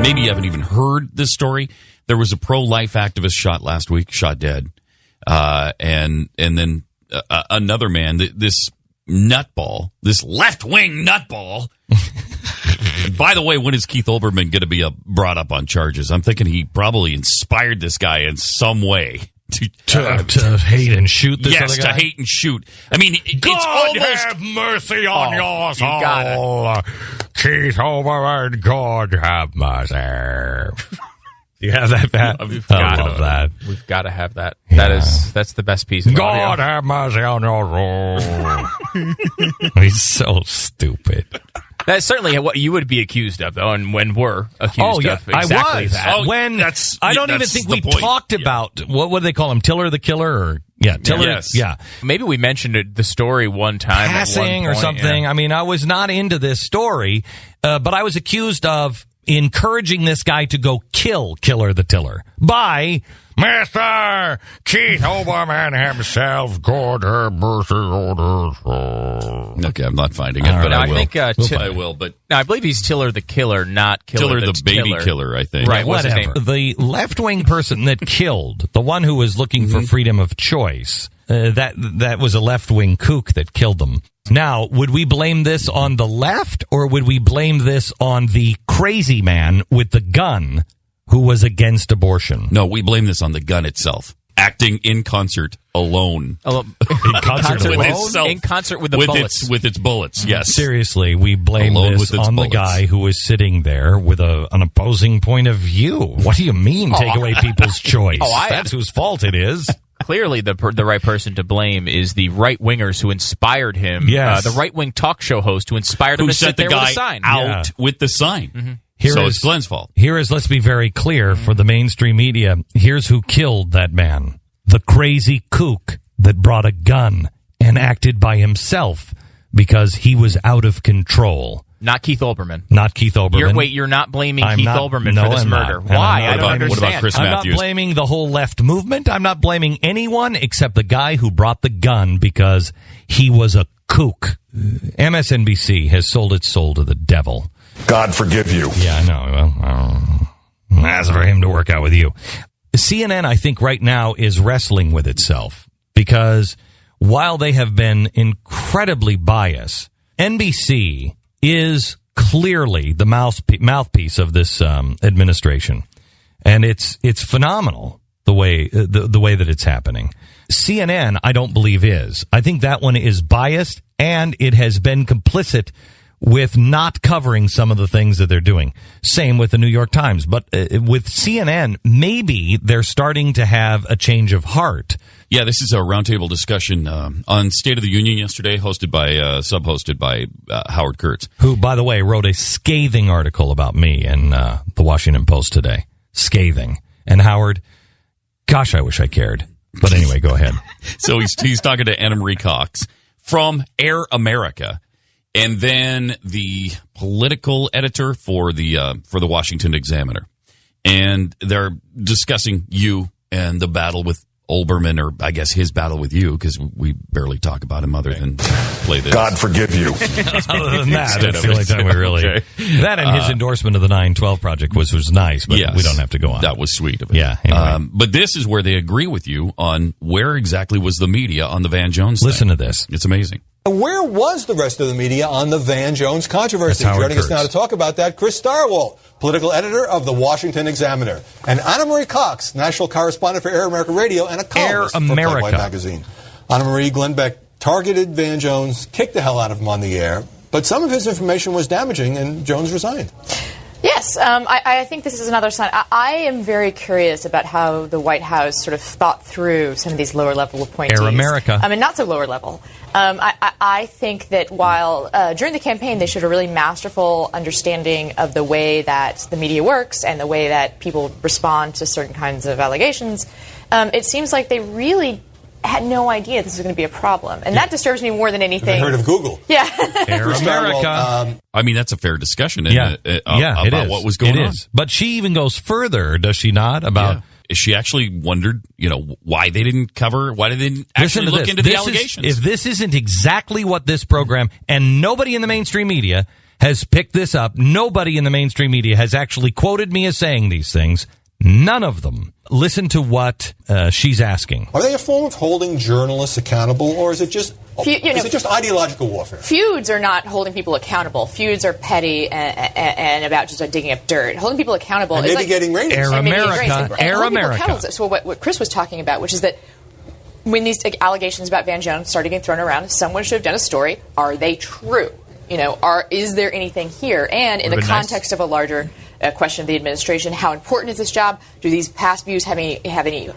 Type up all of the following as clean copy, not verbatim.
maybe you haven't even heard this story. There was a pro-life activist shot last week, shot dead. And then another man, this nutball, this left-wing nutball. By the way, when is Keith Olbermann going to be brought up on charges? I'm thinking he probably inspired this guy in some way. To hate and shoot this other guy? Yes, to hate and shoot. I mean, God it's almost... have mercy on your soul. Keith Olbermann, God have mercy. Do you have that, Pat? I love that. We've got to have that. Yeah. That's the best piece of God audio. have mercy on your soul. He's so stupid. That's certainly what you would be accused of, though, and when we're accused of exactly I was. that. I don't even think we talked about, what do they call him, Tiller the Killer? Tiller. Yes. Yeah. Maybe we mentioned the story one time. Passing at one point, or something. Yeah. I mean, I was not into this story, but I was accused of encouraging this guy to go kill Killer the Tiller by Mr. Keith Olbermann himself. God have mercy on his soul. Okay, I'm not finding it, but No, I will. I think I will, but... No, I believe he's Tiller the Killer, not Killer the baby killer, I think. Right, what's his name? The left-wing person that killed, the one who was looking for freedom of choice, that was a left-wing kook that killed them. Now, would we blame this on the left, or would we blame this on the crazy man with the gun who was against abortion? No, we blame this on the gun itself. Acting in concert alone. In concert with alone? itself. In concert with the bullets. With its bullets, yes. Seriously, we blame Alone this with its on bullets. the guy who was sitting there with an opposing point of view. What do you mean, take away people's choice? That's whose fault it is. Clearly, the right person to blame is the right-wingers who inspired him. Yes. The right-wing talk show host who inspired him Who to sit sent the there with guy a sign. out with the sign. Mm-hmm. So it's Glenn's fault. Let's be very clear for the mainstream media. Here's who killed that man. The crazy kook that brought a gun and acted by himself because he was out of control. Not Keith Olbermann. Not Keith Olbermann. You're not blaming Keith Olbermann for this murder. Not. Why? I don't understand. What about Chris I'm Matthews? not blaming the whole left movement. I'm not blaming anyone except the guy who brought the gun because he was a kook. MSNBC has sold its soul to the devil. God forgive you. Yeah, I know. Well, that's for him to work out with you. CNN, I think, right now is wrestling with itself because while they have been incredibly biased, NBC is clearly the mouthpiece of this administration, and it's phenomenal the way that it's happening. CNN, I don't believe is. I think that one is biased, and it has been complicit with not covering some of the things that they're doing. Same with the New York Times. But with CNN, maybe they're starting to have a change of heart. Yeah, this is a roundtable discussion on State of the Union yesterday, sub-hosted by Howard Kurtz. Who, by the way, wrote a scathing article about me in the Washington Post today. Scathing. And Howard, gosh, I wish I cared. But anyway, go ahead. So he's talking to Anna Marie Cox from Air America. And then the political editor for the Washington Examiner, and they're discussing you and the battle with Olbermann, or I guess his battle with you, because we barely talk about him other than play this. God forgive you. Other than that, it's the only time we really... Okay. That and his endorsement of the 9/12 Project was nice, but yes, we don't have to go on. That was sweet of it. Yeah. Anyway. But this is where they agree with you on where exactly was the media on the Van Jones thing. Listen to this. It's amazing. Where was the rest of the media on the Van Jones controversy? That's Howard Joining us Kurtz. now to talk about that, Chris Starwalt, political editor of the Washington Examiner, and Anna Marie Cox, national correspondent for Air America Radio and a columnist for America. Playboy magazine. Anna Marie, Glenn Beck targeted Van Jones, kicked the hell out of him on the air, but some of his information was damaging, and Jones resigned. Yes, I think this is another sign. I am very curious about how the White House sort of thought through some of these lower-level appointees. Air America. I mean, not so lower level. I think that while during the campaign they showed a really masterful understanding of the way that the media works and the way that people respond to certain kinds of allegations, it seems like they really had no idea this was going to be a problem. And that disturbs me more than anything. I heard of Google. Yeah. Air America. I mean, that's a fair discussion Yeah. about It is. what was going It on. is. But she even goes further, does she not, about... Yeah. She actually wondered, why they didn't actually look into the allegations. If this isn't exactly what this program, and nobody in the mainstream media has picked this up. Nobody in the mainstream media has actually quoted me as saying these things. None of them. Listen to what she's asking. Are they a form of holding journalists accountable, or is it just is it just ideological warfare? Feuds are not holding people accountable. Feuds are petty and about just digging up dirt. Holding people accountable and is maybe like getting ratings. Air America. Air America. So what Chris was talking about, which is that when these allegations about Van Jones started getting thrown around, someone should have done a story. Are they true? Is there anything here? And in the context of a larger question of the administration, how important is this job? Do these past views have any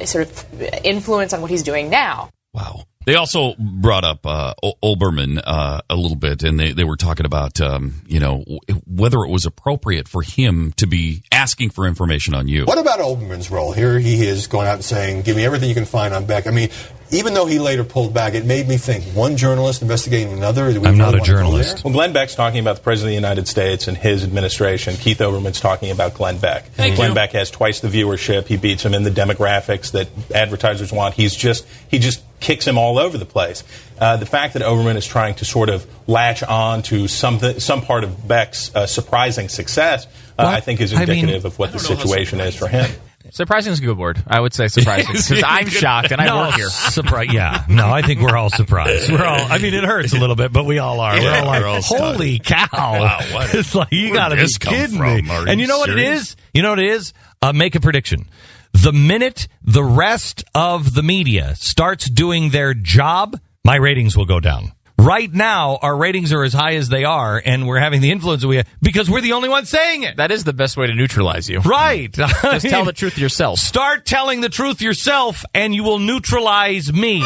sort of influence on what he's doing now? Wow. They also brought up Olbermann a little bit, and they were talking about whether it was appropriate for him to be asking for information on you. What about Olbermann's role? Here he is going out and saying, give me everything you can find on Beck. I mean, even though he later pulled back, it made me think, one journalist investigating another? I'm not a journalist. Well, Glenn Beck's talking about the President of the United States and his administration. Keith Olbermann's talking about Glenn Beck. Glenn Beck has twice the viewership. He beats him in the demographics that advertisers want. He just kicks him all over the place. The fact that Olbermann is trying to sort of latch on to some part of Beck's surprising success, I think is indicative of what the situation is for him. Surprising is a good word. I would say surprising. Because I'm shocked, and I work here. I think we're all surprised. It hurts a little bit, but we all are. Yeah, we're all like, holy cow. Wow, it's like, you got to be kidding me. And you know what it is? Make a prediction. The minute the rest of the media starts doing their job, my ratings will go down. Right now, our ratings are as high as they are, and we're having the influence that we have because we're the only ones saying it. That is the best way to neutralize you. Right. Just tell the truth yourself. Start telling the truth yourself, and you will neutralize me.